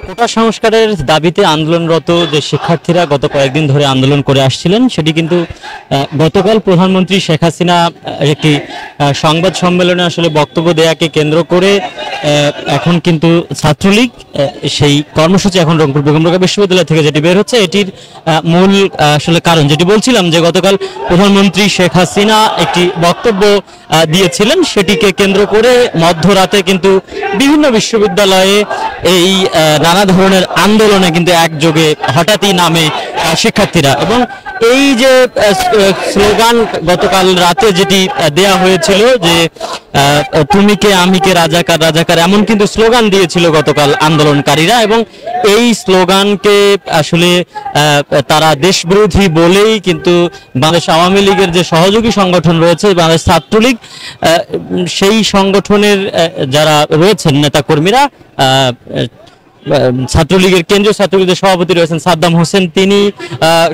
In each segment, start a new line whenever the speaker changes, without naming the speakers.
কোটা সংস্কারের দাবিতে আন্দোলনরত যে শিক্ষার্থীরা গত কয়েকদিন ধরে আন্দোলন করে আসছিলেন, সেটি কিন্তু গতকাল প্রধানমন্ত্রী শেখ হাসিনা একটি সংবাদ সম্মেলনে আসলে বক্তব্য দেয়াকে কেন্দ্র করে এখন কিন্তু ছাত্রলীগ সেই কর্মসূচি এখন রংপুর বেগম রোকেয়া বিশ্ববিদ্যালয় থেকে যেটি বের হচ্ছে, এটির মূল আসলে কারণ যেটি বলছিলাম যে গতকাল প্রধানমন্ত্রী শেখ হাসিনা একটি বক্তব্য দিয়েছিলেন, সেটিকে কেন্দ্র করে মধ্যরাতে কিন্তু বিভিন্ন বিশ্ববিদ্যালয়ে এই নানা ধরনের আন্দোলনে কিন্তু একযোগে হঠাৎই নামে শিক্ষার্থীরা। এবং এই যে স্লোগান গতকাল রাতে যেটি দেয়া হয়েছিল যে তুমি কে আমি কে রাজাকার রাজাকার, এমন কিন্তু স্লোগান দিয়েছিল গতকাল আন্দোলনকারীরা। এবং এই স্লোগানকে আসলে তারা দেশবিরোধী বলেই কিন্তু বাংলাদেশ আওয়ামী লীগের যে সহযোগী সংগঠন রয়েছে বাংলাদেশ ছাত্রলীগ, সেই সংগঠনের যারা রয়েছেন নেতাকর্মীরা, ছাত্রলীগের কেন্দ্রীয় ছাত্রলীগের সভাপতি রয়েছেন সাদ্দাম হোসেন, তিনি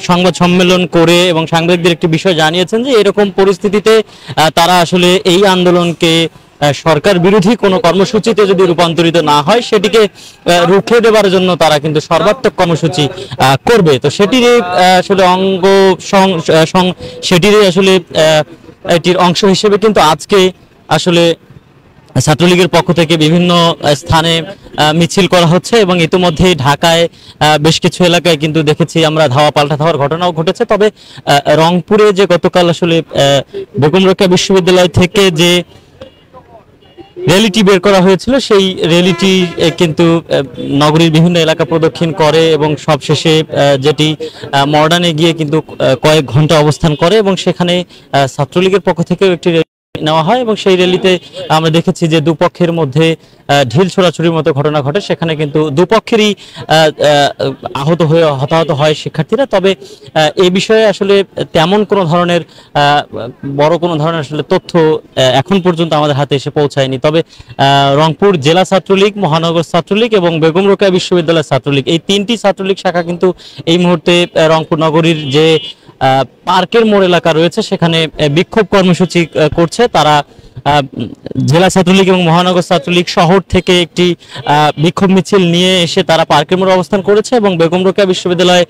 সংবাদ সম্মেলন করে এবং সাংবাদিকদের একটি বিষয় জানিয়েছেন যে এরকম পরিস্থিতিতে তারা আসলে এই আন্দোলনকে সরকার বিরোধী কোনো কর্মসূচিতে যদি রূপান্তরিত না হয় সেটিকে রুখে দেওয়ার জন্য তারা কিন্তু সর্বাত্মক কর্মসূচি করবে। তো সেটির আসলে সেটির আসলে এটির অংশ হিসেবে কিন্তু আজকে আসলে ছাত্রলীগের পক্ষ থেকে বিভিন্ন স্থানে মিছিল করা হচ্ছে এবং ইতিমধ্যে ঢাকায় বেশ কিছু এলাকায় কিন্তু দেখেছি আমরা ধাওয়া পাল্টা ধাওয়ার ঘটনাও ঘটেছে। তবে রংপুরে যে গতকাল আসলে বেগম রোকেয়া বিশ্ববিদ্যালয় থেকে যে র্যালিটি বের করা হয়েছিল, সেই র্যালিটি কিন্তু নগরীর বিভিন্ন এলাকা প্রদক্ষিণ করে এবং সবশেষে যেটি মর্ডানে গিয়ে কিন্তু কয়েক ঘন্টা অবস্থান করে এবং সেখানে ছাত্রলীগের পক্ষ থেকেও একটি নেওয়া হয় এবং সেই র্যালিতে আমরা দেখেছি যে দুপক্ষের মধ্যে ঢিল ছোড়াছুড়ির মতো ঘটনা ঘটে। সেখানে কিন্তু দুপক্ষেরই হতাহত হয় শিক্ষার্থীরা। তবে এই বিষয়ে আসলে তেমন কোনো ধরনের বড় কোনো ধরনের আসলে তথ্য এখন পর্যন্ত আমাদের হাতে এসে পৌঁছায়নি। তবে রংপুর জেলা ছাত্রলীগ, মহানগর ছাত্রলীগ এবং বেগম রোকেয়া বিশ্ববিদ্যালয় ছাত্রলীগ, এই তিনটি ছাত্রলীগ শাখা কিন্তু এই মুহূর্তে রংপুর নগরীর যে পার্কের মোড় এলাকা রয়েছে সেখানে বিক্ষোভ কর্মসূচি করছে। তারা জেলা ছাত্রলীগ এবং মহানগর ছাত্রলীগ শহর থেকে একটি বিক্ষোভ মিছিল নিয়ে এসে তারা পার্কের মোড়ে অবস্থান করেছে এবং বেগম রোকেয়া বিশ্ববিদ্যালয়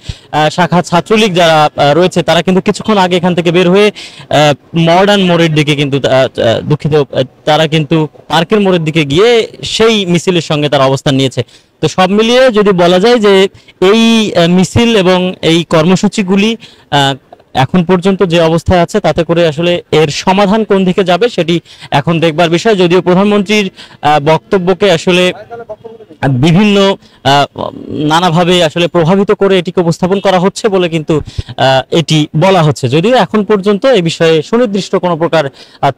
শাখা ছাত্রলীগ যারা রয়েছে তারা কিন্তু কিছুক্ষণ আগে এখান থেকে বের হয়ে মডার্ন মোড়ের দিকে কিন্তু তারা কিন্তু পার্কের মোড়ের দিকে গিয়ে সেই মিছিলের সঙ্গে তারা অবস্থান নিয়েছে। তো সব মিলিয়ে যদি বলা যায় যে এই মিছিল এবং এই কর্মসূচিগুলি এখন পর্যন্ত যে অবস্থায় আছে তাতে করে আসলে এর সমাধান কোন দিকে যাবে সেটি এখন দেখবার বিষয়। যদিও প্রধানমন্ত্রীর বক্তব্যকে আসলে বিভিন্ন নানাভাবে আসলে প্রভাবিত করে এটিকে উপস্থাপন করা হচ্ছে বলে কিন্তু এটি বলা হচ্ছে, যদিও এখন পর্যন্ত এই বিষয়ে সুনির্দিষ্ট কোনো প্রকার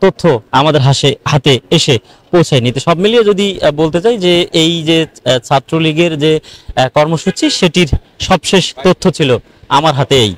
তথ্য আমাদের হাতে এসে পৌঁছায়নি। তো সব মিলিয়ে যদি বলতে চাই যে এই যে ছাত্রলীগের যে কর্মসূচি সেটির সবশেষ তথ্য ছিল আমার হাতে এই।